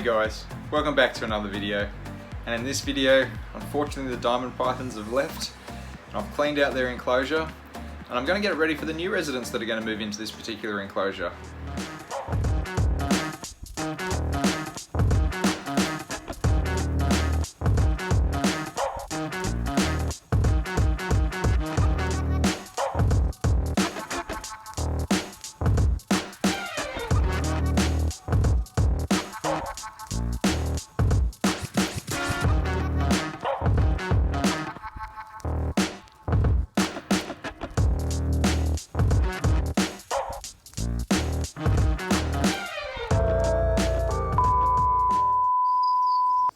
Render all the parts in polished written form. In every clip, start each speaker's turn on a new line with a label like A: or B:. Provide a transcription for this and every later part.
A: Hey guys, welcome back to another video. And in this video, unfortunately the diamond pythons have left and I've cleaned out their enclosure and I'm going to get it ready for the new residents that are going to move into this particular enclosure.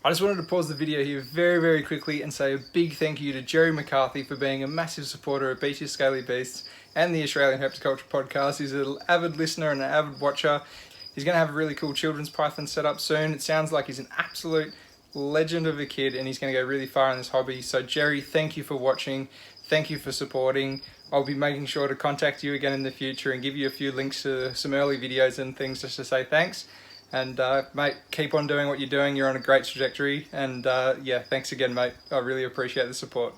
A: I just wanted to pause the video here very quickly and say a big thank you to Jerry McCarthy for being a massive supporter of Beachy Scaly Beasts and the Australian Herpetoculture Podcast. He's an avid listener and an avid watcher. He's going to have a really cool children's python set up soon. It sounds like he's an absolute legend of a kid and he's going to go really far in this hobby. So Jerry, thank you for watching. Thank you for supporting. I'll be making sure to contact you again in the future and give you a few links to some early videos and things just to say thanks. And mate, keep on doing what you're doing. You're on a great trajectory. And yeah, thanks again, mate. I really appreciate the support.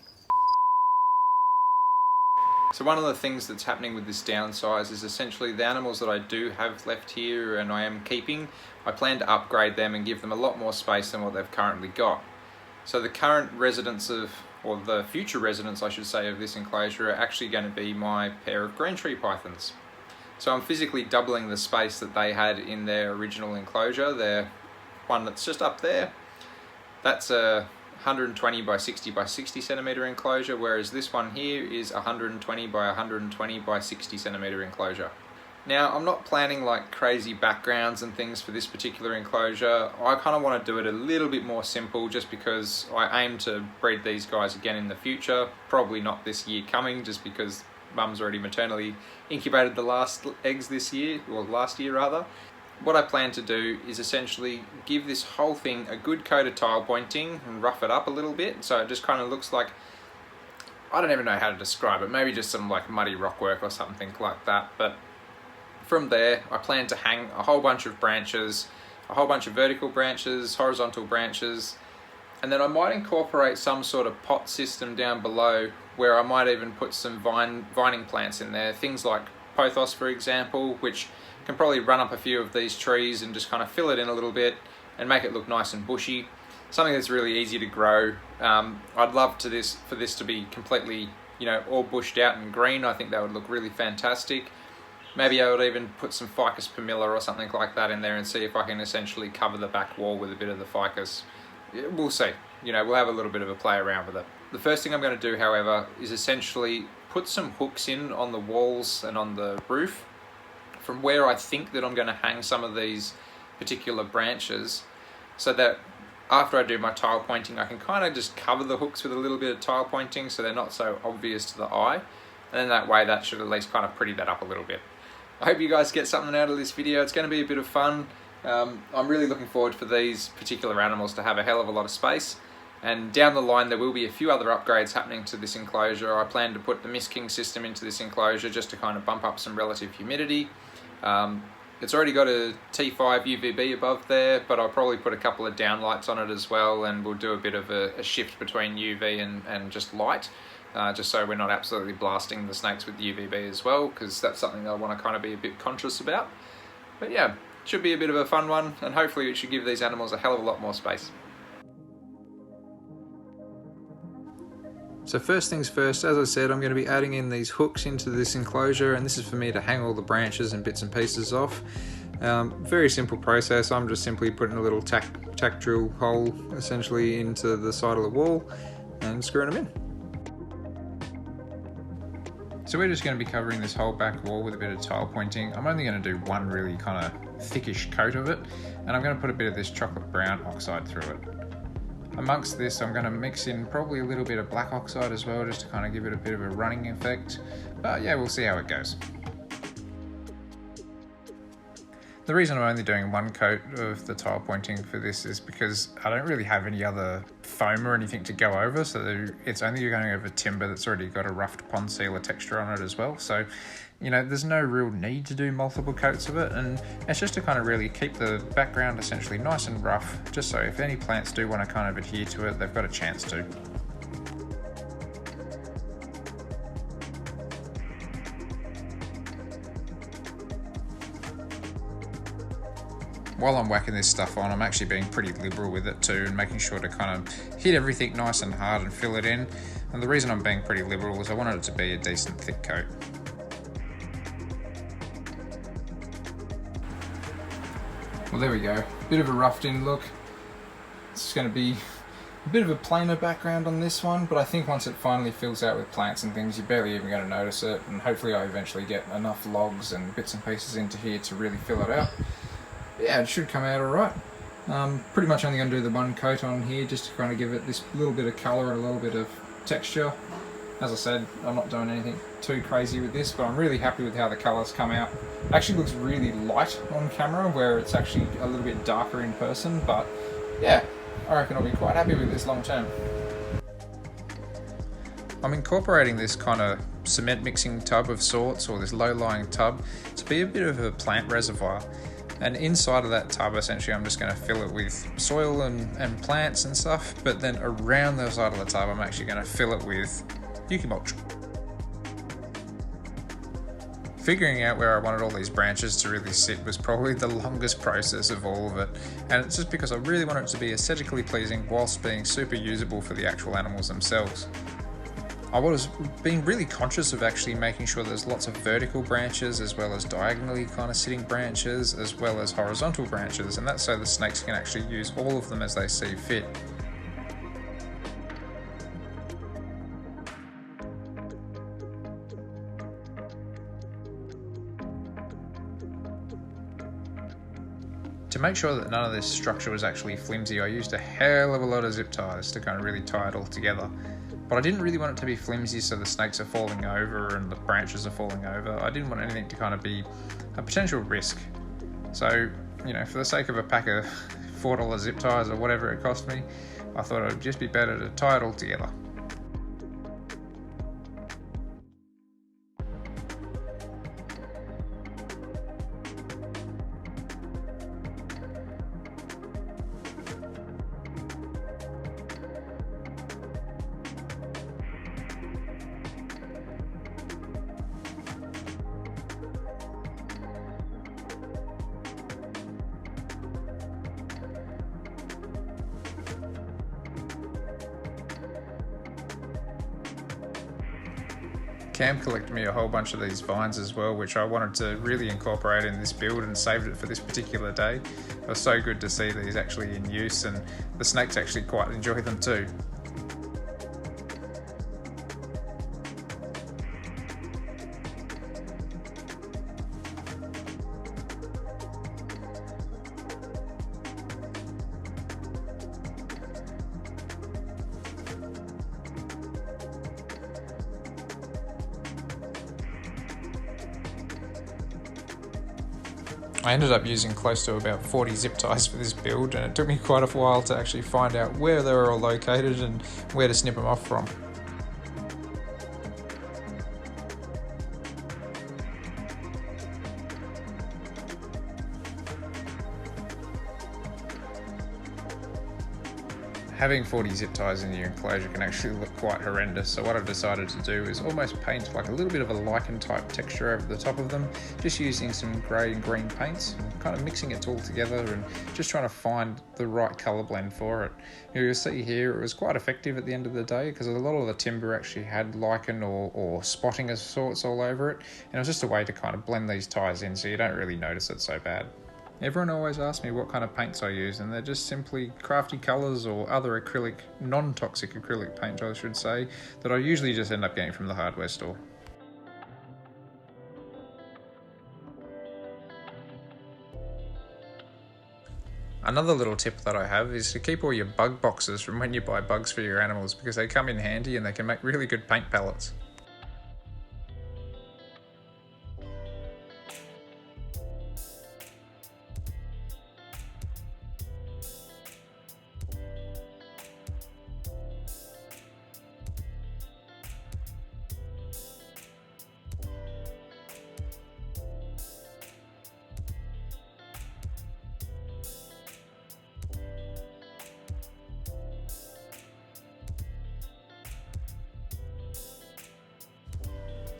A: So one of the things that's happening with this downsize is essentially the animals that I do have left here and I am keeping, I plan to upgrade them and give them a lot more space than what they've currently got. So the current residents or the future residents I should say, of this enclosure are actually going to be my pair of green tree pythons. So I'm physically doubling the space that they had in their original enclosure. Their one that's just up there, that's a 120 by 60 by 60 centimeter enclosure, whereas this one here is 120 by 120 by 60 centimeter enclosure. Now I'm not planning like crazy backgrounds and things for this particular enclosure. I kind of want to do it a little bit more simple just because I aim to breed these guys again in the future. Probably not this year coming, just because Mum's already maternally incubated the last eggs this year, or last year rather. What I plan to do is essentially give this whole thing a good coat of tile pointing and rough it up a little bit, so it just kind of looks like, I don't even know how to describe it, maybe just some like muddy rockwork or something like that. But from there I plan to hang a whole bunch of branches, a whole bunch of vertical branches, horizontal branches, and then I might incorporate some sort of pot system down below where I might even put some vining plants in there, things like pothos for example, which can probably run up a few of these trees and just kind of fill it in a little bit and make it look nice and bushy. Something that's really easy to grow. I'd love for this to be completely, all bushed out and green. I think that would look really fantastic. Maybe I would even put some ficus pumila or something like that in there and see if I can essentially cover the back wall with a bit of the ficus. We'll see. We'll have a little bit of a play around with it. The first thing I'm going to do, however, is essentially put some hooks in on the walls and on the roof from where I think that I'm going to hang some of these particular branches, so that after I do my tile pointing I can kind of just cover the hooks with a little bit of tile pointing so they're not so obvious to the eye, and then that way that should at least kind of pretty that up a little bit. I hope you guys get something out of this video. It's going to be a bit of fun. I'm really looking forward for these particular animals to have a hell of a lot of space, and down the line there will be a few other upgrades happening to this enclosure. I plan to put the Mist King system into this enclosure just to kind of bump up some relative humidity. It's already got a T5 UVB above there, but I'll probably put a couple of downlights on it as well, and we'll do a bit of a shift between UV and just light, just so we're not absolutely blasting the snakes with UVB as well, because that's something I want to kind of be a bit conscious about. But yeah, should be a bit of a fun one, and hopefully it should give these animals a hell of a lot more space. So first things first, as I said, I'm going to be adding in these hooks into this enclosure, and this is for me to hang all the branches and bits and pieces off. Very simple process. I'm just simply putting a little tack drill hole essentially into the side of the wall and screwing them in. So we're just going to be covering this whole back wall with a bit of tile pointing. I'm only going to do one really kind of thickish coat of it, and I'm going to put a bit of this chocolate brown oxide through it. Amongst this I'm going to mix in probably a little bit of black oxide as well, just to kind of give it a bit of a running effect. But yeah, we'll see how it goes. The reason I'm only doing one coat of the tile pointing for this is because I don't really have any other foam or anything to go over, so it's only going over timber that's already got a roughed pond sealer texture on it as well. So, there's no real need to do multiple coats of it, and it's just to kind of really keep the background essentially nice and rough, just so if any plants do want to kind of adhere to it, they've got a chance to. While I'm whacking this stuff on, I'm actually being pretty liberal with it too, and making sure to kind of hit everything nice and hard and fill it in. And the reason I'm being pretty liberal is I wanted it to be a decent thick coat. Well, there we go. Bit of a roughed in look. It's going to be a bit of a plainer background on this one, but I think once it finally fills out with plants and things, you're barely even going to notice it, and hopefully I eventually get enough logs and bits and pieces into here to really fill it out. Yeah, it should come out alright. Pretty much only going to do the one coat on here just to kind of give it this little bit of colour and a little bit of texture. As I said, I'm not doing anything too crazy with this, but I'm really happy with how the colours come out. It actually looks really light on camera, where it's actually a little bit darker in person, but yeah, I reckon I'll be quite happy with this long term. I'm incorporating this kind of cement mixing tub of sorts, or this low-lying tub, to be a bit of a plant reservoir. And inside of that tub, essentially, I'm just going to fill it with soil and plants and stuff, but then around the side of the tub, I'm actually going to fill it with mulch. Figuring out where I wanted all these branches to really sit was probably the longest process of all of it, and it's just because I really wanted it to be aesthetically pleasing whilst being super usable for the actual animals themselves. I was being really conscious of actually making sure there's lots of vertical branches as well as diagonally kind of sitting branches as well as horizontal branches, and that's so the snakes can actually use all of them as they see fit. To make sure that none of this structure was actually flimsy, I used a hell of a lot of zip ties to kind of really tie it all together. But I didn't really want it to be flimsy so the snakes are falling over and the branches are falling over. I didn't want anything to kind of be a potential risk. So, for the sake of a pack of $4 zip ties or whatever it cost me, I thought it would just be better to tie it all together. Cam collected me a whole bunch of these vines as well, which I wanted to really incorporate in this build and saved it for this particular day. It was so good to see these actually in use, and the snakes actually quite enjoy them too. I ended up using close to about 40 zip ties for this build, and it took me quite a while to actually find out where they were all located and where to snip them off from. Having 40 zip ties in your enclosure can actually look quite horrendous, so what I've decided to do is almost paint like a little bit of a lichen type texture over the top of them, just using some grey and green paints, and kind of mixing it all together and just trying to find the right colour blend for it. You'll see here it was quite effective at the end of the day, because a lot of the timber actually had lichen or spotting of sorts all over it, and it was just a way to kind of blend these ties in so you don't really notice it so bad. Everyone always asks me what kind of paints I use, and they're just simply crafty colours or other acrylic, non-toxic acrylic paint, I should say, that I usually just end up getting from the hardware store. Another little tip that I have is to keep all your bug boxes from when you buy bugs for your animals, because they come in handy and they can make really good paint palettes.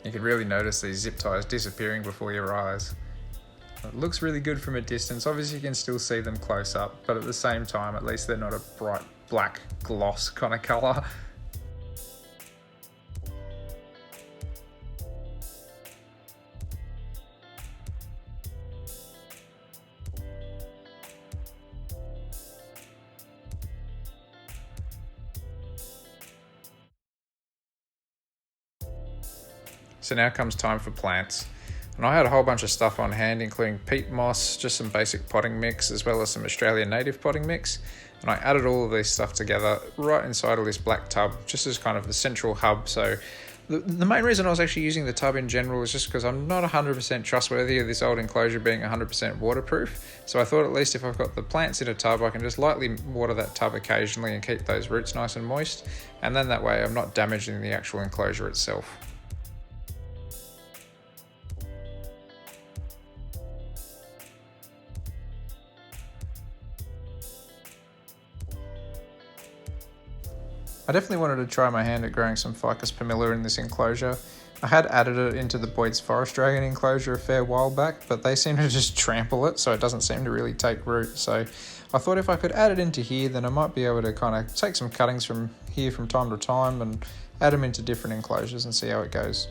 A: You can really notice these zip ties disappearing before your eyes. It looks really good from a distance. Obviously you can still see them close up, but at the same time, at least they're not a bright black gloss kind of colour. So now comes time for plants. And I had a whole bunch of stuff on hand, including peat moss, just some basic potting mix, as well as some Australian native potting mix. And I added all of this stuff together right inside of this black tub, just as kind of the central hub. So the main reason I was actually using the tub in general is just because I'm not 100% trustworthy of this old enclosure being 100% waterproof. So I thought at least if I've got the plants in a tub, I can just lightly water that tub occasionally and keep those roots nice and moist. And then that way I'm not damaging the actual enclosure itself. I definitely wanted to try my hand at growing some Ficus pumila in this enclosure. I had added it into the Boyd's Forest Dragon enclosure a fair while back, but they seem to just trample it, so it doesn't seem to really take root. So I thought if I could add it into here, then I might be able to kind of take some cuttings from here from time to time and add them into different enclosures and see how it goes.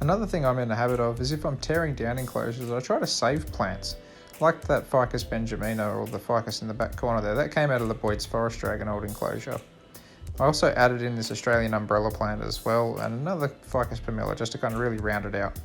A: Another thing I'm in the habit of is if I'm tearing down enclosures, I try to save plants. Like that Ficus benjamina or the ficus in the back corner there, that came out of the Boyd's Forest Dragon old enclosure. I also added in this Australian umbrella plant as well, and another Ficus pumila just to kind of really round it out.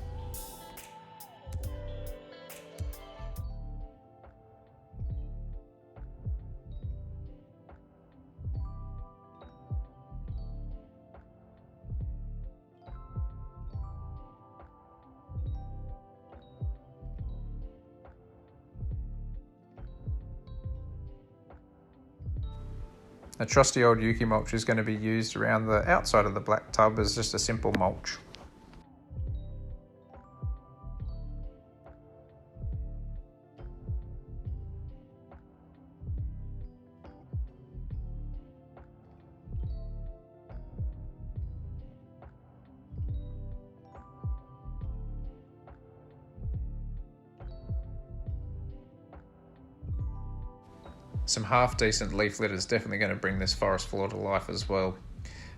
A: A trusty old Yuki mulch is going to be used around the outside of the black tub as just a simple mulch. Some half-decent leaf litter is definitely going to bring this forest floor to life as well.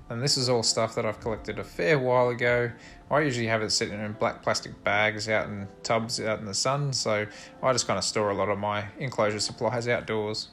A: And this is all stuff that I've collected a fair while ago. I usually have it sitting in black plastic bags out in tubs out in the sun, so I just kind of store a lot of my enclosure supplies outdoors.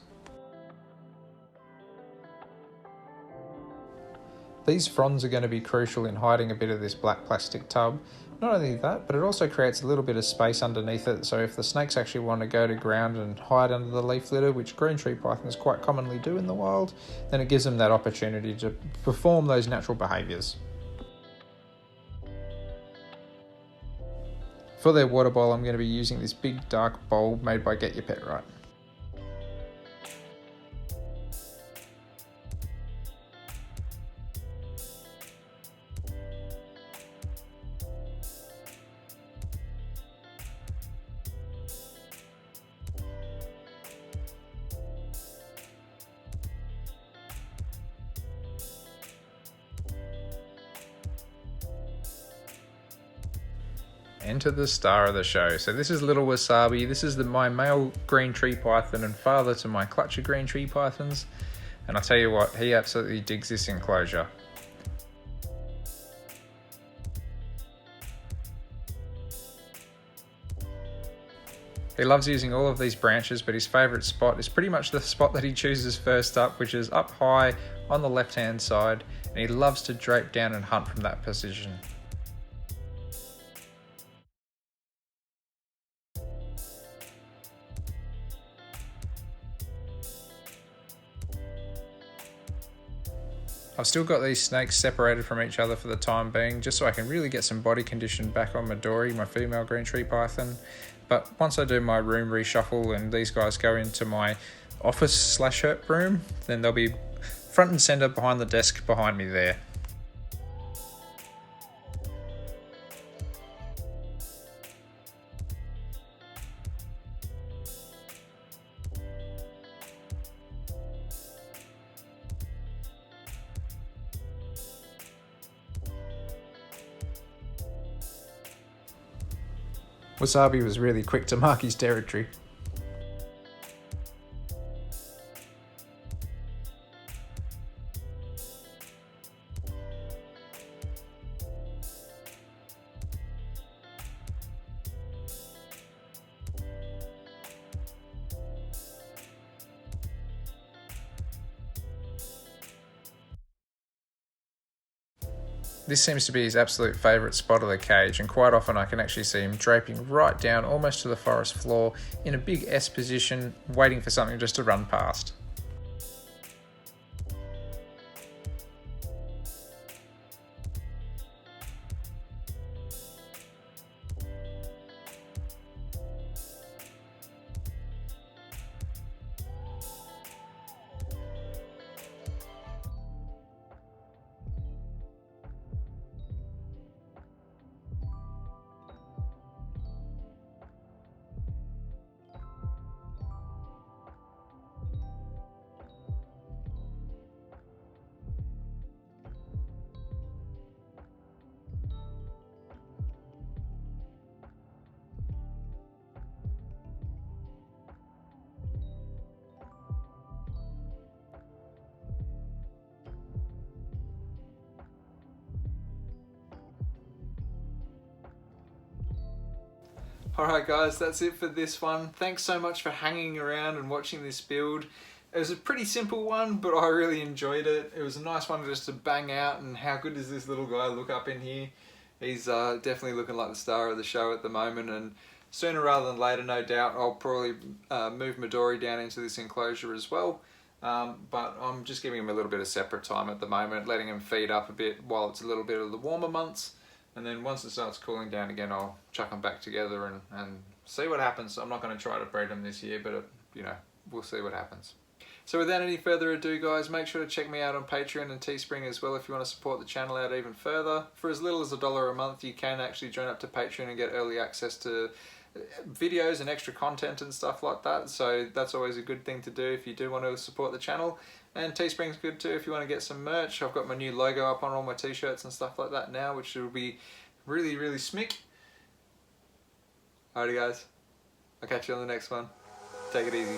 A: These fronds are going to be crucial in hiding a bit of this black plastic tub. Not only that, but it also creates a little bit of space underneath it, so if the snakes actually want to go to ground and hide under the leaf litter, which green tree pythons quite commonly do in the wild, then it gives them that opportunity to perform those natural behaviours. For their water bowl, I'm going to be using this big dark bowl made by Get Your Pet Right. Enter the star of the show. So this is Little Wasabi. This is my male green tree python and father to my clutch of green tree pythons. And I tell you what, he absolutely digs this enclosure. He loves using all of these branches, but his favourite spot is pretty much the spot that he chooses first up, which is up high on the left-hand side, and he loves to drape down and hunt from that position. I've still got these snakes separated from each other for the time being, just so I can really get some body condition back on Midori, my female green tree python. But once I do my room reshuffle and these guys go into my office/herp room, then they'll be front and centre behind the desk behind me there. Wasabi was really quick to mark his territory. This seems to be his absolute favourite spot of the cage, and quite often I can actually see him draping right down almost to the forest floor in a big S position, waiting for something just to run past. Alright guys, that's it for this one. Thanks so much for hanging around and watching this build. It was a pretty simple one, but I really enjoyed it. It was a nice one just to bang out, and how good does this little guy look up in here? He's definitely looking like the star of the show at the moment, and sooner rather than later, no doubt, I'll probably move Midori down into this enclosure as well. But I'm just giving him a little bit of separate time at the moment, letting him feed up a bit while it's a little bit of the warmer months. And then once it starts cooling down again, I'll chuck them back together and see what happens. I'm not going to try to breed them this year, but you know, we'll see what happens. So without any further ado guys, make sure to check me out on Patreon and Teespring as well if you want to support the channel out even further. For as little as $1 a month, you can actually join up to Patreon and get early access to videos and extra content and stuff like that. So that's always a good thing to do if you do want to support the channel. And Teespring's good too if you want to get some merch. I've got my new logo up on all my t-shirts and stuff like that now, which will be really, really smick. Alrighty guys, I'll catch you on the next one. Take it easy.